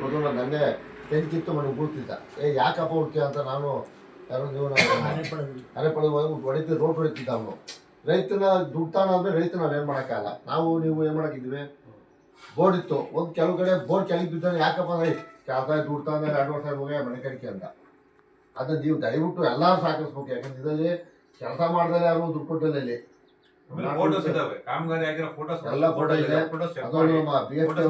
ಮೊದಲು ನನ್ನೇ ತೆಂಕಿತ್ತು ಮನೆ ಉಳ್ತಿದ್ದ ಯಾಕಪ್ಪ ಉಳ್ತೀಯ ಅಂತ ನಾನು ಯಾರೋ ನೀವು ಅರೆಪಡೆ ಹೊಡಿತಿದ್ದ ರೋಡ್ ಹೊಡಿತಿದ್ದ ಅವನು ರೈತನ ದುಡ್ತಾನ ಅಂದರೆ ರೈತ ನಾವೇನು ಮಾಡೋಕ್ಕಾಗಲ್ಲ. ನಾವು ನೀವು ಏನು ಮಾಡೋಕ್ಕಿದ್ದೀವಿ, ಬೋರ್ಡ್ ಇತ್ತು ಒಂದು ಕೆಲವು ಕಡೆ ಬೋರ್ಡ್ ಕೆಳಗೆ ಬಿದ್ದಾನೆ ಯಾಕಪ್ಪ ಅಂದರೆ ಕೆಲಸ ದುಡ್ತಾನೆ 2 ವರ್ಷ ಹೋಗಿ ಮನೆ ಕಡಿಕೆ ಅಂತ. ಅದನ್ನ ನೀವು ದಯವಿಟ್ಟು ಎಲ್ಲರೂ ಸಾಕಿಸ್ಬೇಕು. ಯಾಕಂದ್ರೆ ಇದರಲ್ಲಿ ಕೆಲಸ ಮಾಡ್ದಲ್ಲಿ ಯಾರು ದುಡ್ಡು ಕೊಟ್ಟಿಲ್ಲ ಇಲ್ಲಿ ಎಲ್ಲ ಫೋಟೋ ಇದೆ. ಅದನ್ನು ನಮ್ಮ ಬಿ ಎಫ್ ಟಿ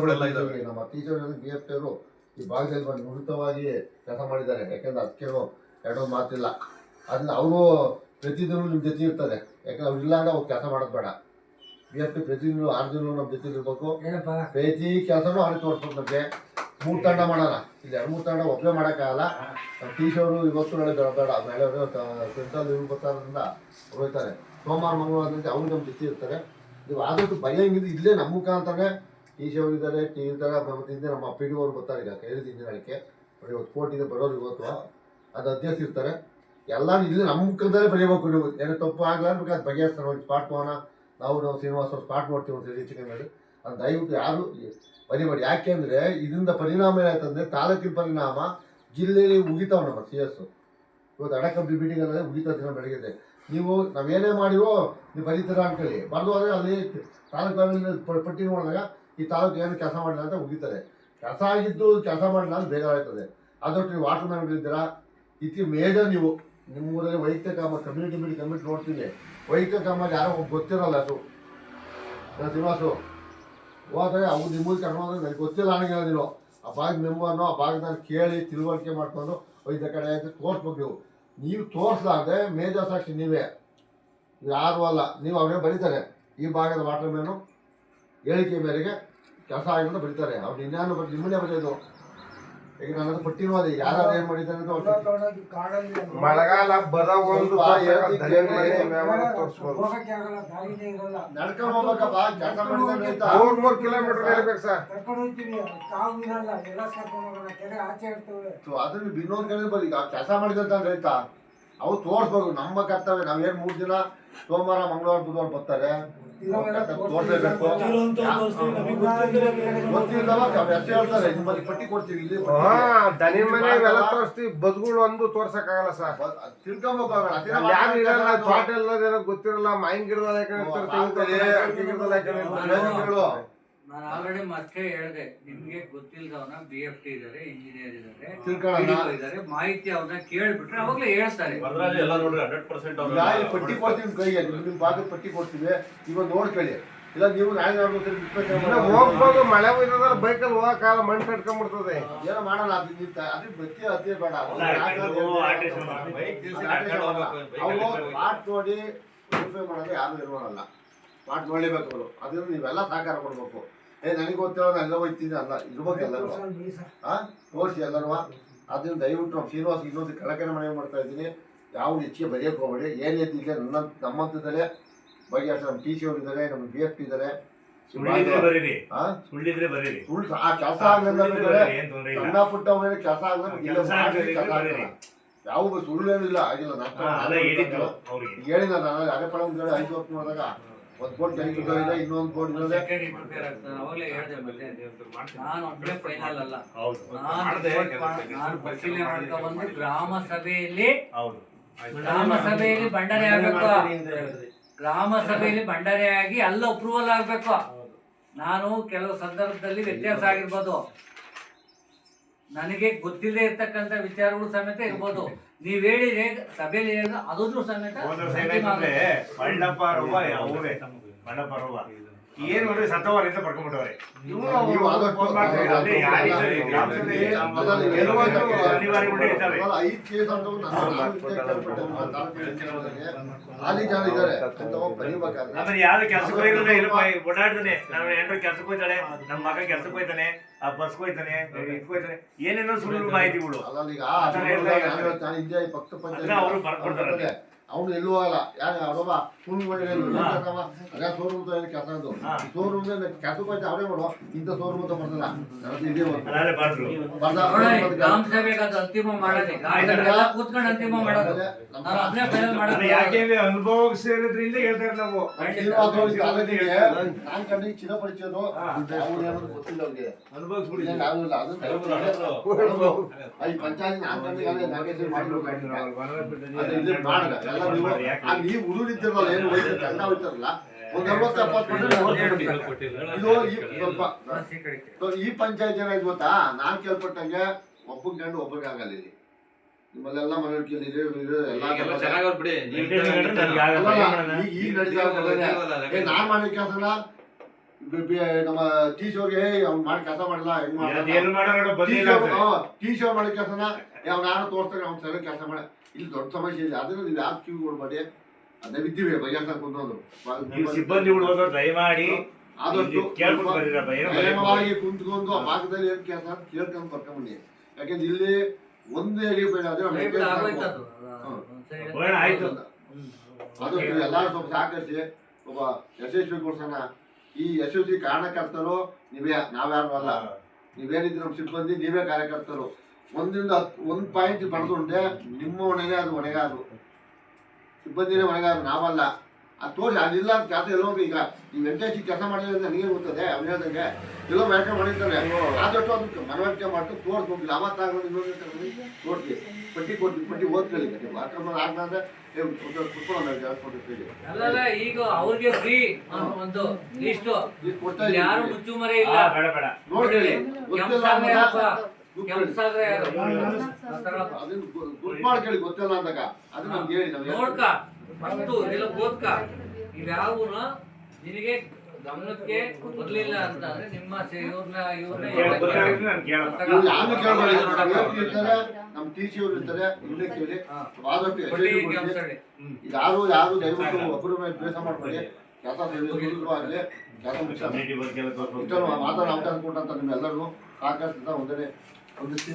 ನಮ್ಮ ಟೀಚರ್ ಬಿ ಎಫ್ ಟಿ ಅವರು ಈ ಭಾಗದಲ್ಲಿ ಬಂದು ನುರಿತವಾಗಿ ಕೆಲಸ ಮಾಡಿದ್ದಾರೆ. ಯಾಕೆಂದ್ರೆ ಅದಕ್ಕೇನು ಎರಡೋ ಮಾತಿಲ್ಲ. ಅದನ್ನ ಅವರು ಪ್ರತಿದಿನ ನಿಮ್ಮ ಜೊತೆ ಇರ್ತಾರೆ. ಯಾಕಂದ್ರೆ ಅವ್ರು ಇಲ್ಲ ಅಂದ್ರೆ ಅವ್ರು ಕೆಲಸ ಮಾಡೋದು ಬೇಡ. ಬಿ ಎಫ್ ಟಿ ಪ್ರತಿದಿನ 6 ದಿನ ನಮ್ಮ ಜೊತೆ ಇರಬೇಕು. ಪ್ರತಿ ಕೆಲಸನೂ ಅವ್ರಿಗೆ ತೋರಿಸ್ಬೇಕು. ನಮಗೆ 3 ತಂಡ ಮಾಡೋಣ, ಇಲ್ಲಿ 2-3 ತಂಡ ಒಬ್ಬರೇ ಮಾಡೋಕ್ಕಾಗಲ್ಲ. ನಮ್ಮ ಟೀಚರು ಇವತ್ತು ನಾಳೆ ಬೇಡ ಮೇಲೆ ಸೆಂಟ್ರಲ್ ಇವ್ರು ಬರ್ತಾರೋದ್ರಿಂದ ಅವ್ರು ಹೋಗ್ತಾರೆ. ಸೋಮವಾರ ಮಂಗಳವಾರ ಅವ್ರು ನಮ್ಮ ಜೊತೆ ಇರ್ತಾರೆ. ನೀವು ಆದಷ್ಟು ಭಯಂಗಿದೆ ಇಲ್ಲೇ ನಮ್ಮ ಮುಖಾಂತರನೇ ಟೀಚರ್ ಇದ್ದಾರೆ, ಟಿ ಇರ್ತಾರೆ. ಮತ್ತು ಹಿಂದೆ ನಮ್ಮ ಪಿ ಡಿ ಅವರು ಬರ್ತಾರೆ. ಈಗ ಕೈಲಿದ್ದು ಇಂಜಿನಿಯರ್ಗೆ ಇವತ್ತು ಕೋರ್ಟ್ ಇದೆ ಬರೋರು ಇವತ್ತು ಅದು ಅಧ್ಯಕ್ಷ ಇರ್ತಾರೆ. ಎಲ್ಲ ಇಲ್ಲಿ ನಮ್ಮ ಮುಖದಲ್ಲೇ ಬರೀಬೇಕು. ನೀವು ಏನೋ ತಪ್ಪು ಆಗಲ್ಲ ಅಂದ್ರೆ ಅದು ಬಗೆಹರಿಸ್ತಾರೆ. ಒಂದು ಸ್ಪಾಟ್ ಹೋಗೋಣ, ನಾವು ಶ್ರೀನಿವಾಸ ಅವ್ರು ಸ್ಪಾಟ್ ಮಾಡ್ತೀವಿ ಅಂತ ಹೆಚ್ಚು ಕಮ್ಮಿ ಮಾಡಿ ಅದು ದಯವಿಟ್ಟು ಯಾರು ಬರೀಬೇಡಿ. ಯಾಕೆ ಅಂದರೆ ಇದರಿಂದ ಪರಿಣಾಮ ಏನಾಯ್ತಂದರೆ ತಾಲೂಕಿನ ಪರಿಣಾಮ ಜಿಲ್ಲೆಯಲ್ಲಿ ಮುಗಿತಾವ. ನಮ್ಮ ಸಿ ಎಸ್ ಇವತ್ತು ಅಡಕಂಬಿ ಮೀಟಿಂಗ್ ಅಂದರೆ ಮುಗಿತಾ ದಿನ ಬೆಳಗ್ಗೆ ನೀವು ನಾವೇನೇ ಮಾಡಿವೋ ನೀವು ಬರೀತೀರ ಅಂದ್ಕೊಳ್ಳಿ. ಬರೆದು ಆದರೆ ಅಲ್ಲಿ ತಾಲೂಕು ಪಟ್ಟಿ ನೋಡಿದಾಗ ಈ ತಾಲೂಕು ಏನು ಕೆಲಸ ಮಾಡಿಲ್ಲ ಅಂತ ಮುಗಿತಾರೆ. ಕೆಲಸ ಆಗಿದ್ದು ಕೆಲಸ ಮಾಡಿಲ್ಲ ಅಂತ ಬೇಜಾರಾಗ್ತದೆ. ಅದೊಟ್ಟು ನೀವು ವಾಟರ್ ಮ್ಯಾನ್ ಇದ್ದೀರಾ ಇತಿ ಮೇಜರ್. ನೀವು ನಿಮ್ಮೂರಲ್ಲಿ ವೈಯಕ್ತಿಕ ಕಾಮ ಕಮ್ಯುನಿಟಿ ನೋಡ್ತೀನಿ. ವೈಯಕ್ತಿಕ ಕಾಮ ಯಾರೋ ಗೊತ್ತಿರೋಲ್ಲ. ಅದು ಶ್ರೀನಿವಾಸು ಹೋದರೆ ಅವ್ರು ನಿಮ್ಮೂರಿಗೆ ಕರ್ಕೊಂಡು ನನಗೆ ಗೊತ್ತಿಲ್ಲ ನನಗೆ ನೀವು ಆ ಭಾಗದ ಮೆಂಬರ್ನು ಆ ಭಾಗದಲ್ಲಿ ಕೇಳಿ ತಿಳುವಳಿಕೆ ಮಾಡ್ಕೊಂಡು ವೈದ್ಯ ಕಡೆ ಆಯ್ತು ತೋರಿಸ್ಬೇಕು. ನೀವು ತೋರಿಸ್ಲಾರ್ದೆ ಮೇಜರ್ ಸಾಕ್ಷಿ ನೀವೇ, ಯಾರು ಅಲ್ಲ. ನೀವು ಅವರೇ ಬರೀತಾರೆ ಈ ಭಾಗದ ವಾಟರ್ ಮ್ಯಾನು ಹೇಳಿಕೆ ಮೇರೆಗೆ ಕೆಲಸ ಆಗಿಂದ ಬರೀತಾರೆ. ಅವ್ರು ಇನ್ಯಾನು ನಿಮ್ಮನ್ನೇ ಬರೆಯೋದು. ಈಗ ನನ್ನದು ಪಟ್ಟಿನೂ ಅದೇ ಯಾರು ಏನು ಮಾಡಿದ್ದಾರೆ ಅಂತ ಮಳೆಗಾಲ ಬರೋ ಒಂದು ನಡ್ಕೊಂಡು ಹೋಗ್ಬೇಕಪ್ಪ. ಕೆಲಸ ಮಾಡಿದ್ರೆ 3 ಕಿಲೋಮೀಟರ್ ಇರ್ಬೇಕು ಸರ್. ಅದನ್ನು ಇನ್ನೊಂದು ಕಡೆ ಬರೀ ಈಗ ಕೆಲಸ ಮಾಡಿದಂತ ರೈತ ಅವ್ರು ತೋರಿಸ್ಬೇಕು. ನಮ್ಮ ಕರ್ತವ್ಯ. ನಾವೇನು 3 ದಿನ ಸೋಮವಾರ ಮಂಗಳವಾರ ಬುಧವಾರ ಬರ್ತಾರೆ ತೋರಿಸ್ಬೇಕು. ಹೇಳ್ತಾರೆ ನಿಮ್ಮಲ್ಲಿ ಪಟ್ಟಿ ಕೊಡ್ತೀವಿ ಇಲ್ಲಿ ದನಿ ಮನೆ ಎಲ್ಲ ತೋರಿಸ್ತೀವಿ. ಬದುಗಳು ಒಂದು ತೋರ್ಸಕ್ಕಾಗಲ್ಲ ಸರ್. ತಿಳ್ಕೊಬೇಕಾಗಲ್ಲ. ಯಾರು ಇರಲ್ಲ, ತೋಟ ಎಲ್ಲ ಗೊತ್ತಿರಲ್ಲ. ಮಾವಿನ ಗಿಡದಲ್ಲಿ ನಾನು ಆಲ್ರೆಡಿ ಮತ್ತೆ ಹೇಳಿದೆ ನಿಮ್ಗೆ ಗೊತ್ತಿಲ್ಲದವನ ಬಿ ಎಫ್ ಟಿ ಇದಾರೆ, ಇಂಜಿನಿಯರ್ ಇದಾರೆ, ಮಾಹಿತಿ ಅವ್ರನ್ನ ಕೇಳ್ಬಿಟ್ರೆ ಅವಾಗಲೇ ಹೇಳ್ತಾರೆ. ಪಟ್ಟಿ ಕೊಡ್ತೀವಿ ಕೈಗೆ, ನಿಮ್ ಭಾಗದ ಪಟ್ಟಿ ಕೊಡ್ತೀವಿ. ಇವಾಗ ನೋಡ್ಕೊಳ್ಳಿ. ಇಲ್ಲ ನೀವು ನಾಳೆ ಹೋಗ್ಬೋದು. ಮಳೆ ಹೋಯ್ತಂದ್ರೆ ಬೈಕಲ್ಲಿ ಹೋಗಕ್ಕಾಗಲ್ಲ, ಮಣ್ಣು ಕಟ್ಕೊಂಡ್ಬಿಡ್ತದೆ. ಏನೋ ಮಾಡೋಣ. ಅದು ಬತ್ತಿ ಅತಿ ಬೇಡ. ಪಾಟ್ ನೋಡಿ ಮಾಡೋದು ಯಾರು ಇರೋಲ್ಲ. ಪಾಟ್ ನೋಡ್ಲೇಬೇಕು ಅವರು. ಅದನ್ನು ನೀವೆಲ್ಲ ಸಹಕಾರ ಕೊಡ್ಬೇಕು. ನನಗೆ ಗೊತ್ತಿರೋ ನಾನು ಎಲ್ಲ ಹೋಗ್ತೀನಿ ಅಲ್ಲ ಇರ್ಬೇಕು. ಎಲ್ಲರೂ ತೋರಿಸಿ ಎಲ್ಲರೂ. ಅದನ್ನು ದಯವಿಟ್ಟು ನಾವು ಶ್ರೀನಿವಾಸ ಇನ್ನೊಂದು ಕಳಕನೆ ಮನೆ ಮಾಡ್ತಾ ಇದ್ದೀನಿ. ಯಾವ ಹೆಚ್ಚಿಗೆ ಬರೆಯೋಕೆ ಹೋಗ್ಬೇಡಿ. ಏನಿದೆ ಈಗ ನಮ್ಮಂತದಲ್ಲೇ ಬಗೆಹರಿಸ. ನಮ್ಮ ಟಿ ಸಿ ಅವರು ಇದ್ದಾರೆ, ನಮ್ಮ ಬಿ ಎಫ್ ಟಿ ಇದ್ದಾರೆ. ಆ ಕೆಲಸ ಆಗಲಿಲ್ಲ ಸಣ್ಣ ಪುಟ್ಟ ಕೆಲಸ ಆಗಲ್ಲ. ಯಾವ ಸುಳ್ಳೇನಿಲ್ಲ ಆಗಿಲ್ಲ. ಹೇಳಿದ ನಾನು ಅರೆಪಡ 5 ವರ್ಷ ನೋಡಿದಾಗ ಒಂದು ಬೋರ್ಡ್ ಇದೆ, ಇನ್ನೊಂದು ಬೋರ್ಡ್ ಇದೆ. ಗ್ರಾಮ ಸಭೆಯಲ್ಲಿ ಭಂಡನೆ ಆಗ್ಬೇಕು. ಗ್ರಾಮ ಸಭೆಯಲ್ಲಿ ಭಂಡನೆ ಆಗಿ ಅಲ್ಲ ಅಪ್ರೂವಲ್ ಆಗ್ಬೇಕು. ನಾನು ಕೆಲವು ಸಂದರ್ಭದಲ್ಲಿ ವ್ಯತ್ಯಾಸ ಆಗಿರ್ಬೋದು, ನನಗೆ ಗೊತ್ತಿಲ್ಲದೆ ಇರ್ತಕ್ಕಂಥ ವಿಚಾರಗಳು ಸಮೇತ ಇರ್ಬೋದು. ನೀವ್ ಹೇಳಿದ್ರೆ ಸಭೆಯಲ್ಲಿ ಅದ್ರ ಸಮೇತ ಏನ್ ಮಾಡ್ರಿ ಸತ್ತವಾರಿಂದ ಪಡ್ಕೊಂಡ್ಬಿಟ್ಟವ್ರೆ. ಆಮೇಲೆ ಯಾವ್ದು ಕೆಲ್ಸಕ್ಕೆ ಹೋಗಿರೋದೇ ಇಲ್ಲಪ್ಪ, ಓಡಾಡ್ತಾನೆ. ನಾನು ಏನಾದ್ರು ಕೆಲ್ಸಕ್ಕೆ ಹೋಯ್ತಾಳೆ, ನಮ್ಮ ಮಗ ಕೆಲ್ಸಕ್ಕೆ ಹೋಯ್ತಾನೆ, ಆ ಬಸ್ಗೆ ಹೋಯ್ತಾನೆ, ಹೋಯ್ತಾನೆ, ಏನೇನೋ ಸುಳ್ಳು ಮಾಹಿತಿಗಳು ಅವರು ಬರ್ಕೊಡ್ತಾರೆ. ಅವನು ಎಲ್ಲೂ ಹೋಗಲ್ಲ ಯಾರು ಅವರೊಬ್ಬ ಅದೇ ಶೋರೂಮ್ ಕೆಲಸ ಅದು ಶೋರೂಮ್ ಕೆಲಸಕ್ಕೆ ಹೋಯ್ತು ಅವರೇ ಮಾಡುವ ಇಂಥ ಶೋರೂಮ್ ಅಂತ ಬರ್ತಲ್ಲ ಗ್ರಾಮ ಸಭೆಗೆ ಅದು ಅಂತಿಮ ಮಾಡೋದೇ ಕೂತ್ಕೊಂಡು ಅಂತಿಮ ಮಾಡೋದು ನಾವು ಅದನ್ನೇ ಫೈನಲ್ ಮಾಡೋದು. ಯಾಕೆಂದ್ರೆ ಅನುಭವ ಸೇರಿದ್ರಿಂದ ಹೇಳ್ತಾರೆ ನಾವು. ನಾನ್ ಕಂಡಿಗೆ ಚಿನ್ನ ಪರಿಚಯರು ಅವ್ರು ಏನಾದ್ರು ಗೊತ್ತಿಲ್ಲ ಅವ್ರಿಗೆ ಅನುಭವಿಸ್ಬಿಡಿ. ಯಾವ್ದಿಲ್ಲ ಅದು ಈ ಪಂಚಾಯತ್ ನಾನ್ ಕಂಡಿಗೆ ಅದೇ ನಾಗೇಶ್ವರಿ ಮಾಡ್ಬೇಕು ನೀವು ಹುಡುಗರು ಇದ್ದಿರಲ್ಲ ಏನು ಹೋಯ್ತು ಗಂಡ ಹೋಯ್ತಾರಲ್ಲ ಒಂದ್ 40-70% ಇದು ಈ ಪಂಚಾಯತ್ ಏನಾಯ್ತು ಗೊತ್ತಾ ನಾನ್ ಕೇಳ್ಪಟ್ಟಂಗೆ ಒಬ್ಬಗ್ ಗಂಡು ಒಬ್ಬರಿಗೆ ಆಗಲ್ಲ ಇಲ್ಲಿ ನಿಮ್ಮಲ್ಲೆಲ್ಲ ಮನೆಯಲ್ಲಿ ಈಗ ನಡೀತಾ ನಾನ್ ಮಾಡಿದ ಕೆಲಸನ ನಮ್ಮ ಟೀಚರ್ಗೆ ಅವ್ನು ಮಾಡಿ ಕೆಲಸ ಮಾಡಿಲ್ಲ ಹೆಂಗ್ ಟೀಚರ್ ಮಾಡಿದ ಕೆಲಸನ ನಾನು ತೋರಿಸ್ತಾರೆ ಅವ್ನು ಸರಿಯಾಗಿ ಕೆಲಸ ಮಾಡ ಇಲ್ಲಿ ದೊಡ್ಡ ಸಮಸ್ಯೆ ಇದೆ ಅದನ್ನ ನೀವು ಯಾರು ಕಿವಿ ಕೊಡ್ಬೇಡಿ ಅದೇ ಬಿದ್ದೀವಿ ಬಗೆಹರ್ಸಕ್ ಕುಂತ್ಕೊಂಡು ಸಿಬ್ಬಂದಿಗಳು ದಯಮಾಡಿ ಆದಷ್ಟು ಕುಂತ್ಕೊಂಡು ಆ ಭಾಗದಲ್ಲಿ ಏನ್ ಕೆಲಸ ಅಂತ ಕೇಳ್ಕೊಂಡು ಬರ್ಕೊಂಬನ್ನಿ. ಯಾಕೆಂದ್ರೆ ಇಲ್ಲಿ ಒಂದು ಆಯ್ತು ಆದಷ್ಟು ಎಲ್ಲಾರು ಸ್ವಲ್ಪ ಸಹಕರಿಸಿ ಒಬ್ಬ ಯಶಸ್ವಿಗೊಳಿಸೋಣ. ಈ ಯಶಸ್ವಿ ಕಾರಣಕರ್ತರು ನೀವೇ, ನಾವ್ಯಾರು ಅಲ್ಲ. ನೀವೇನಿದ್ರೆ ನಮ್ಮ ಸಿಬ್ಬಂದಿ ನೀವೇ ಕಾರ್ಯಕರ್ತರು. ಒಂದಿಂದ 1 ಪಾಯಿಂಟ್ ಬರೆದುಂಟೆ ನಿಮ್ಮ ಹೊಣೆಗೆ ಅದು ಹೊಣೆಗಾರು, ಸಿಬ್ಬಂದಿನೇ ಹೊಣೆಗಾರು, ನಾವಲ್ಲ. ಅದು ತೋರಿಸಿ ಅದಿಲ್ಲ ಅಂತ ಕೆಲಸ ಎಲ್ಲೋ ಈಗ ಈ ವೆಂಕಟೇಶ್ ಕೆಲಸ ಮಾಡಿದ್ರೆ ಅಂತ ನನಗೆ ಗೊತ್ತದೆ. ಅವ್ನು ಹೇಳ್ದಂಗೆ ಎಲ್ಲೋ ವ್ಯಾಖ್ಯೆ ಮಾಡಿರ್ತಾನೆ. ಆದಷ್ಟು ಅದಕ್ಕೆ ಮನವರಿಕೆ ಮಾಡ್ಕೊಂಡು ತೋರಿಸ್ಬೇಕು. ಅವತ್ತಾಗ ತೋರಿಸಿ ಪಟ್ಟಿ ಕೊಡ್ತೀವಿ, ಪಟ್ಟಿ ಓದ್ಕೊಳ್ಳಿ. ವಾಕ್ರಮ ಆಗ್ತಂದ್ರೆ ಅಲ್ಲಲ್ಲ ಈಗ ಅವ್ರಿಗೆ ಫ್ರೀ ಒಂದು ಲಿಸ್ಟ್ ಯಾರು ಮುಚ್ಚುಮರೆ ಇಲ್ಲ. ನೋಡಿ ಗುಡ್ ಮಾಡ್ಕೊಳ್ಳಿ, ಗೊತ್ತಿಲ್ಲ ಅಂದಾಗ ಅದು ನಮ್ಗೆ ಹೇಳಿ. ನೋಡ್ಕ ಫಸ್ಟು ಇದೆಲ್ಲ ಓದ್ಕ ಇವ್ಯಾವು ನಿನಗೆ ಗಮನಕ್ಕೆ ಬರ್ಲಿಲ್ಲ ಅಂತ ಅಂದ್ರೆ ನಿಮ್ಮ ಯಾರು ಕೇಳಬೇಡಿ. ನಮ್ ಟಿಸಿ ಅವರು ಇರ್ತಾರೆ, ಇಲ್ಲೇ ಕೇಳಿ. ಆದಷ್ಟು ಯಾರು ದಯವಿಟ್ಟು ಒಬ್ಬರು ದ್ವೇಷ ಮಾಡ್ಬೇಡಿ. ಕೆಲಸ ಆಗಲಿ ಕೆಲಸ ಮಾತಾಡೋ ಅವಕಾಶ ಕೊಟ್ಟಂತ ನಿಮ್ಮೆಲ್ಲರೂ ಸಾಕಷ್ಟು ಒಂದನೇ ಒಂದಿಸಿ